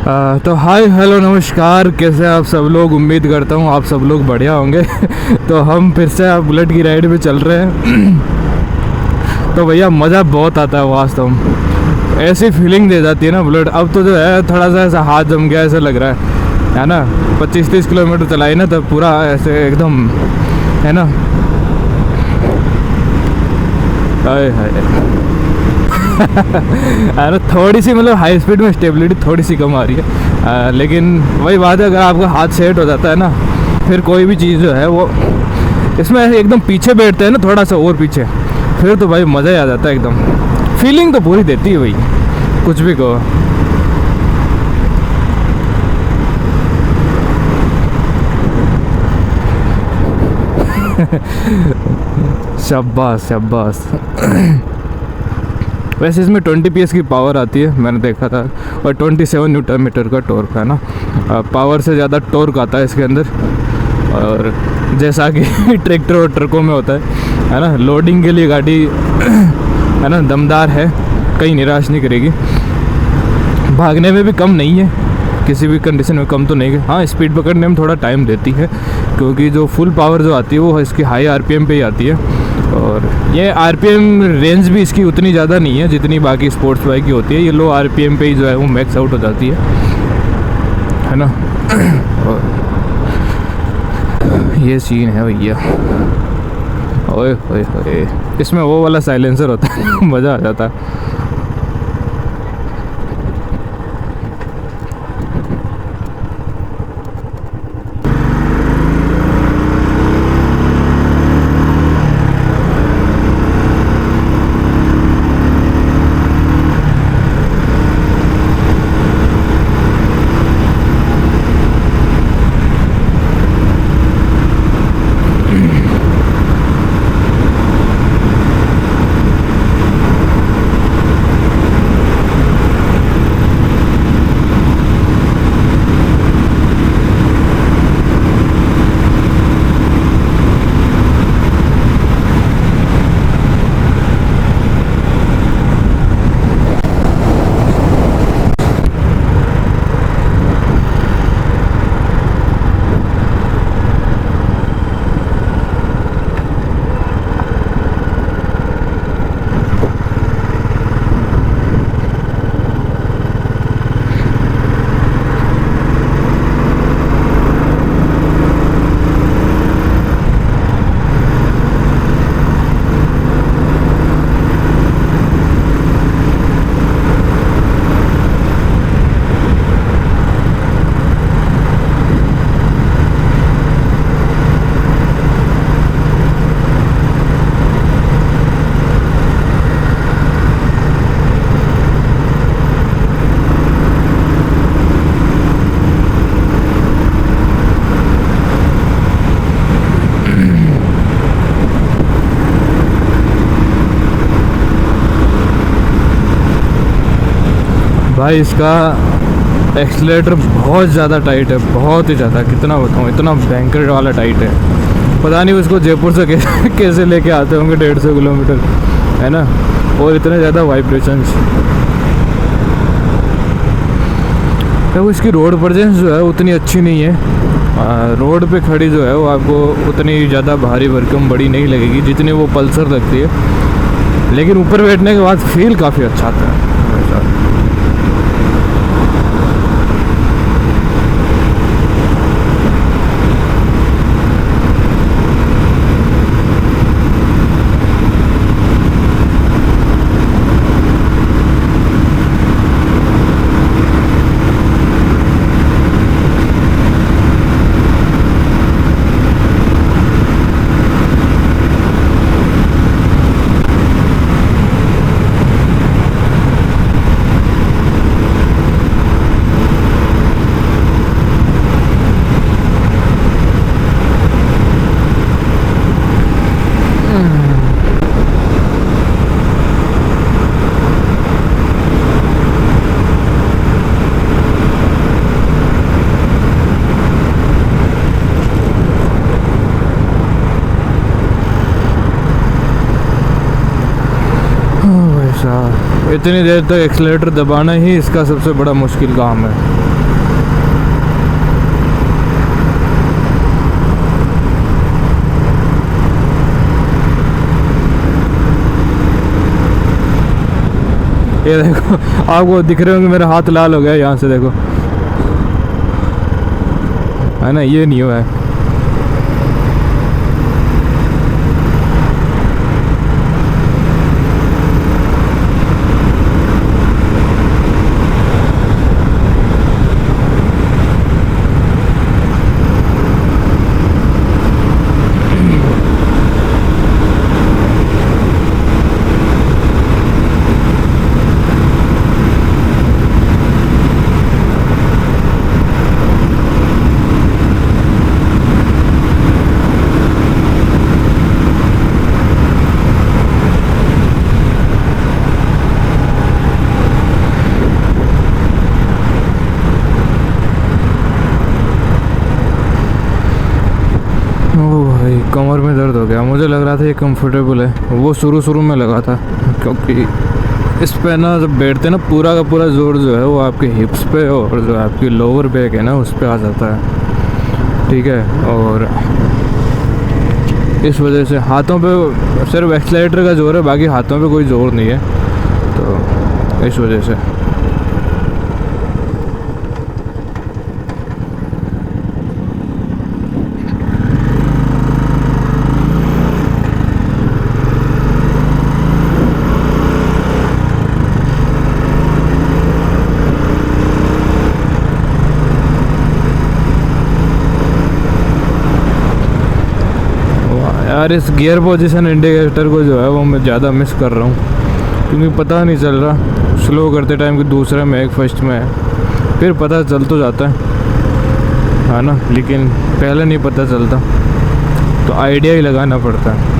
तो hi hello नमस्कार, कैसे आप सब लोग। उम्मीद करता हूँ आप सब लोग बढ़िया होंगे। तो हम फिर से आप बुलेट की राइड पे चल रहे हैं। तो भैया मज़ा बहुत आता है वास्तव में, ऐसी फीलिंग दे जाती है ना बुलेट। अब तो जो है थोड़ा सा ऐसा हाथ जम गया ऐसा लग रहा है ना। 25-30 किलोमीटर चलाई ना तब पूरा ऐसे एकदम है ना। हाय हाय है ना, थोड़ी सी मतलब हाई स्पीड में स्टेबिलिटी थोड़ी सी कम आ रही है, लेकिन वही बात है, अगर आपका हाथ सेट हो जाता है ना फिर कोई भी चीज़ जो है वो इसमें एकदम पीछे बैठते हैं ना, थोड़ा सा और पीछे, फिर तो भाई मज़ा ही आ जाता है एकदम। फीलिंग तो पूरी देती है भाई, कुछ भी कहो। शाबाश शाबाश। वैसे इसमें 20 PS की पावर आती है, मैंने देखा था, और 27 न्यूटन मीटर का टॉर्क है ना। पावर से ज़्यादा टॉर्क आता है इसके अंदर, और जैसा कि ट्रैक्टर और ट्रकों में होता है ना। लोडिंग के लिए गाड़ी है ना दमदार है, कहीं निराश नहीं करेगी। भागने में भी कम नहीं है, किसी भी कंडीशन में कम तो नहीं है। हाँ, स्पीड पकड़ने में थोड़ा टाइम देती है, क्योंकि जो फुल पावर जो आती है वो इसकी हाई RPM पे ही आती है। और ये RPM रेंज भी इसकी उतनी ज़्यादा नहीं है जितनी बाकी स्पोर्ट्स बाइक की होती है। ये लो RPM पे ही जो है वो मैक्स आउट हो जाती है ना। और ये सीन है भैया। ओए ओए ओए, इसमें वो वाला साइलेंसर होता है मज़ा आ जाता है। भाई इसका एक्सीलरेटर बहुत ज़्यादा टाइट है, बहुत ही ज़्यादा। कितना बताऊँ, इतना भयंकर वाला टाइट है। पता नहीं उसको जयपुर से कैसे लेके आते होंगे 150 किलोमीटर, है ना। और इतने ज़्यादा वाइब्रेशंस। तो इसकी रोड प्रेजेंस जो है उतनी अच्छी नहीं है। रोड पे खड़ी जो है वो आपको उतनी ज़्यादा भारी भरकम बड़ी नहीं लगेगी जितनी वो पल्सर लगती है, लेकिन ऊपर बैठने के बाद फील काफ़ी अच्छा आता है। इतनी देर तक एक्सीलरेटर दबाना ही इसका सबसे बड़ा मुश्किल काम है। ये देखो, आपको दिख रहे होंगे मेरा हाथ लाल हो गया यहाँ से, देखो है ना, ये नहीं हुआ है। कमर में दर्द हो गया, मुझे लग रहा था ये कंफर्टेबल है, वो शुरू में लगा था, क्योंकि इस पे ना जब बैठते ना पूरा का पूरा जोर जो है वो आपके हिप्स पे और जो आपकी लोअर बैक है ना उस पे आ जाता है, ठीक है। और इस वजह से हाथों पे सिर्फ एक्सीलरेटर का जोर है, बाकी हाथों पे कोई जोर नहीं है, तो इस वजह से। यार इस गियर पोजीशन इंडिकेटर को जो है वो मैं ज़्यादा मिस कर रहा हूँ, क्योंकि पता नहीं चल रहा स्लो करते टाइम कि दूसरे में एक फर्स्ट में है, फिर पता चल तो जाता है ना, लेकिन पहले नहीं पता चलता, तो आइडिया ही लगाना पड़ता है।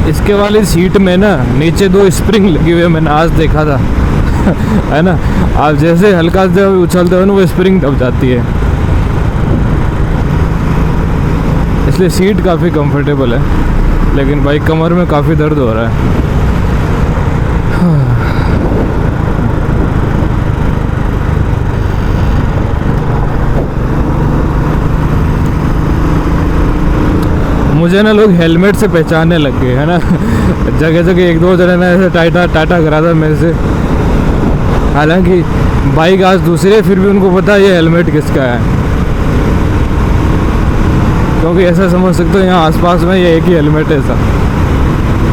इसके वाली सीट में ना नीचे 2 स्प्रिंग लगी हुई है, मैंने आज देखा था है ना, आप जैसे हल्का से उछलते हो ना वो स्प्रिंग दब जाती है, इसलिए सीट काफ़ी कंफर्टेबल है, लेकिन भाई कमर में काफ़ी दर्द हो रहा है। मुझे ना लोग हेलमेट से पहचानने लग गए है ना जगह जगह 1-2 जने ने ऐसे टाटा करा था मेरे से, हालांकि बाइक आज दूसरी है फिर भी उनको पता है ये हेलमेट किसका है, क्योंकि ऐसा समझ सकते हो यहाँ आसपास में ये एक ही हेलमेट है, ऐसा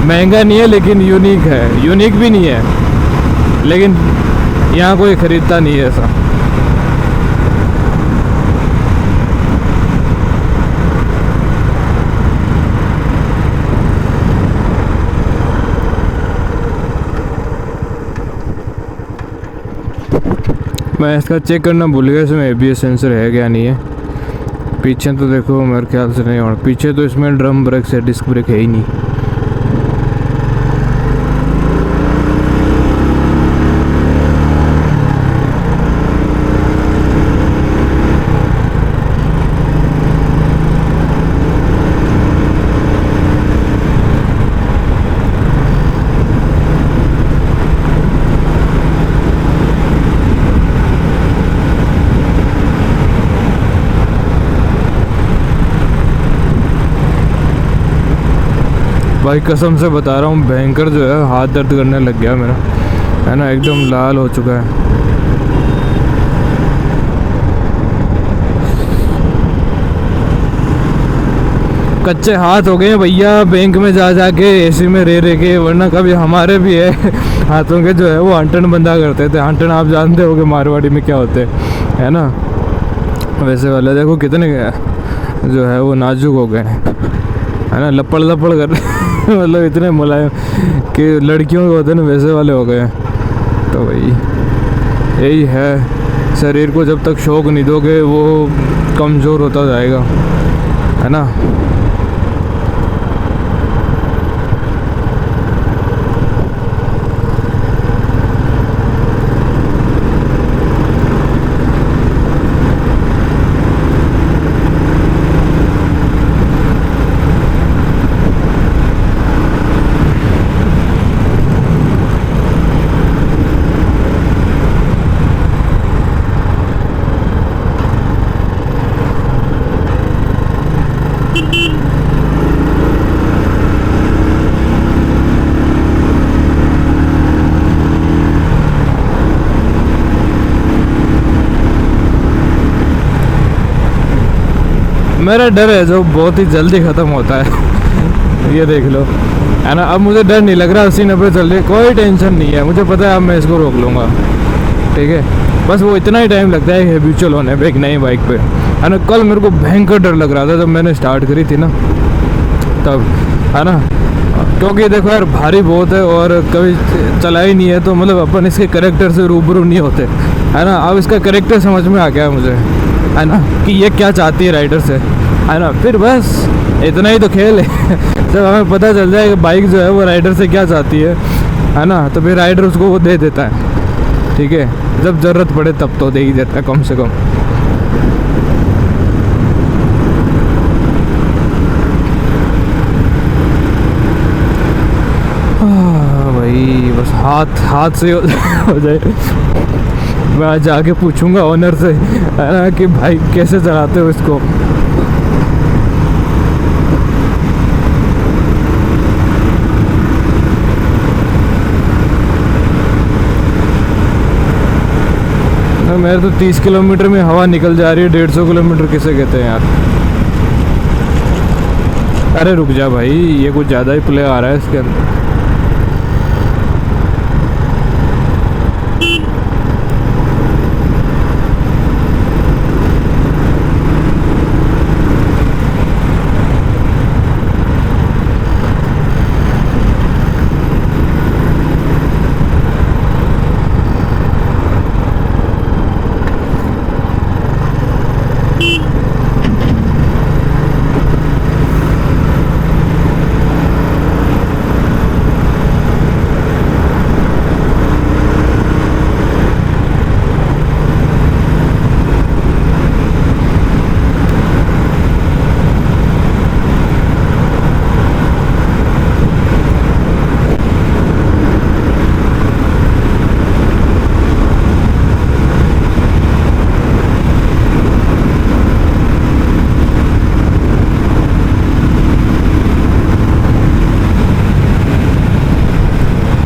महंगा नहीं है लेकिन यूनिक है, यूनिक भी नहीं है लेकिन यहाँ कोई ख़रीदता नहीं है ऐसा। मैं इसका चेक करना भूल गया इसमें ABS सेंसर है क्या नहीं है। पीछे तो देखो मेरे ख्याल से नहीं, और पीछे तो इसमें ड्रम ब्रेक से डिस्क ब्रेक है ही नहीं। भाई कसम से बता रहा हूँ भयंकर जो है हाथ दर्द करने लग गया मेरा, है ना, एकदम लाल हो चुका है। कच्चे हाथ हो गए भैया बैंक में जा के AC में रह के, वरना कभी हमारे भी है हाथों के जो है वो हंटन बंधा करते थे। हंटन आप जानते हो कि मारवाड़ी में क्या होते हैं, है ना, वैसे वाले देखो कितने जो है वो नाजुक हो गए, है ना, लपड़ लपड़ कर मतलब इतने मुलायम कि लड़कियों के होते हैं ना वैसे वाले हो गए। तो भाई यही है, शरीर को जब तक शौक नहीं दोगे वो कमज़ोर होता जाएगा, है ना। मेरा डर है जो बहुत ही जल्दी ख़त्म होता है। ये देख लो, है ना। अब मुझे डर नहीं लग रहा, 80-90 चल रही, कोई टेंशन नहीं है, मुझे पता है अब मैं इसको रोक लूँगा, ठीक है। बस वो इतना ही टाइम लगता है हैबिचुअल होने पे एक नई बाइक पे, है ना। कल मेरे को भयंकर डर लग रहा था जब मैंने स्टार्ट करी थी ना, तब, है ना। क्योंकि देखो यार भारी बहुत है और कभी चला ही नहीं है, तो मतलब अपन इसके कैरेक्टर से रूबरू नहीं होते, है ना। अब इसका कैरेक्टर समझ में आ गया है मुझे, है ना, कि ये क्या चाहती है राइडर से, है ना। फिर बस इतना ही तो खेल है। जब हमें पता चल जाए कि बाइक जो है वो राइडर से क्या चाहती है ना, तो फिर राइडर उसको वो दे देता है, ठीक है। जब ज़रूरत पड़े तब तो दे ही देता है कम से कम। भाई बस हाथ से हो जाए। मैं आज जाके पूछूंगा ओनर से, है ना, कि भाई कैसे चलाते हो इसको। मेरे तो 30 किलोमीटर में हवा निकल जा रही है, 150 किलोमीटर किसे कहते हैं यार। अरे रुक जा भाई, ये कुछ ज़्यादा ही प्ले आ रहा है इसके अंदर।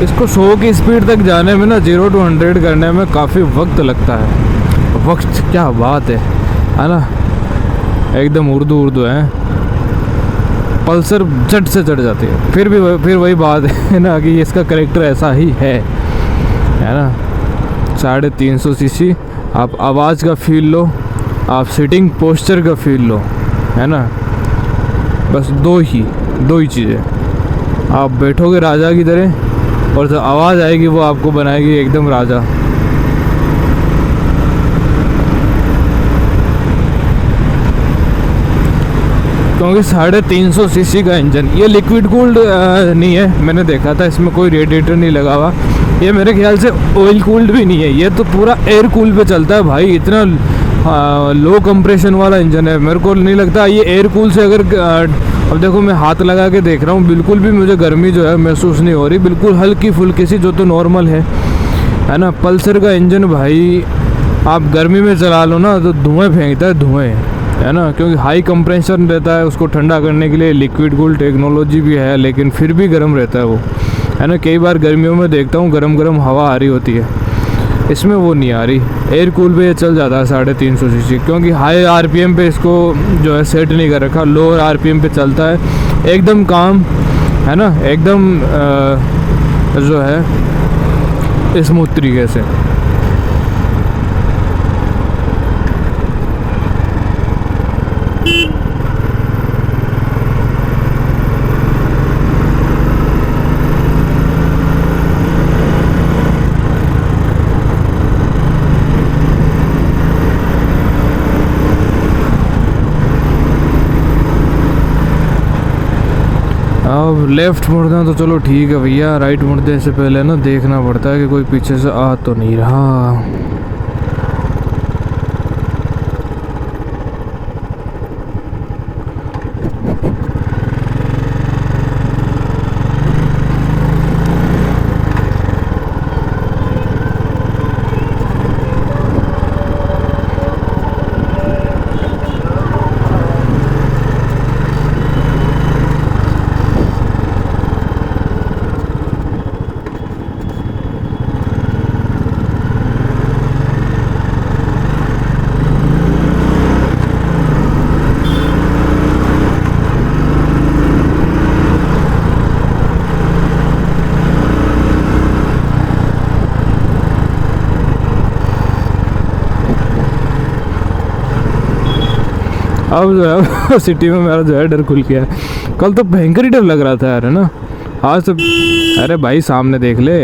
इसको 100 की स्पीड तक जाने में ना, 0 to 100 करने में काफ़ी वक्त लगता है। वक्त क्या बात है ना, एकदम उर्दू है। पल्सर झट से चढ़ जाती है। फिर वही बात है ना कि इसका करेक्टर ऐसा ही है ना। 350 सीसी, आप आवाज़ का फील लो, आप सिटिंग पोस्चर का फील लो, है ना। बस दो ही चीज़ें, आप बैठोगे राजा की तरह और जो आवाज़ आएगी वो आपको बनाएगी एकदम राजा। क्योंकि 350 सीसी का इंजन, ये लिक्विड कूल्ड नहीं है, मैंने देखा था, इसमें कोई रेडिएटर नहीं लगा हुआ। ये मेरे ख्याल से ऑयल कूल्ड भी नहीं है, ये तो पूरा एयर कूल पे चलता है भाई। इतना लो कंप्रेशन वाला इंजन है, मेरे को नहीं लगता ये एयर कूल से अगर अब देखो मैं हाथ लगा के देख रहा हूँ, बिल्कुल भी मुझे गर्मी जो है महसूस नहीं हो रही, बिल्कुल हल्की फुल्की सी, जो तो नॉर्मल है ना। पल्सर का इंजन भाई आप गर्मी में चला लो ना तो धुएं फेंकता है, धुएं, है ना। क्योंकि हाई कंप्रेशन रहता है, उसको ठंडा करने के लिए लिक्विड कूल टेक्नोलॉजी भी है, लेकिन फिर भी गर्म रहता है वो, है ना। कई बार गर्मियों में देखता हूँ गरम हवा आ रही होती है, इसमें वो नहीं आ रही। एयर कूल पे ये चल जाता है 350 सीसी, क्योंकि हाई आरपीएम पे इसको जो है सेट नहीं कर रखा, लोअर आरपीएम पे चलता है, एकदम काम, है ना, एकदम जो है स्मूथ तरीके से। अब लेफ़्ट मुड़ना तो चलो ठीक है भैया, राइट मुड़ने से पहले ना देखना पड़ता है कि कोई पीछे से आ तो नहीं रहा। अब जो है सिटी में मेरा जो है डर खुल गया है। कल तो भयंकर ही डर लग रहा था यार, है ना। आज तो अरे भाई सामने देख ले।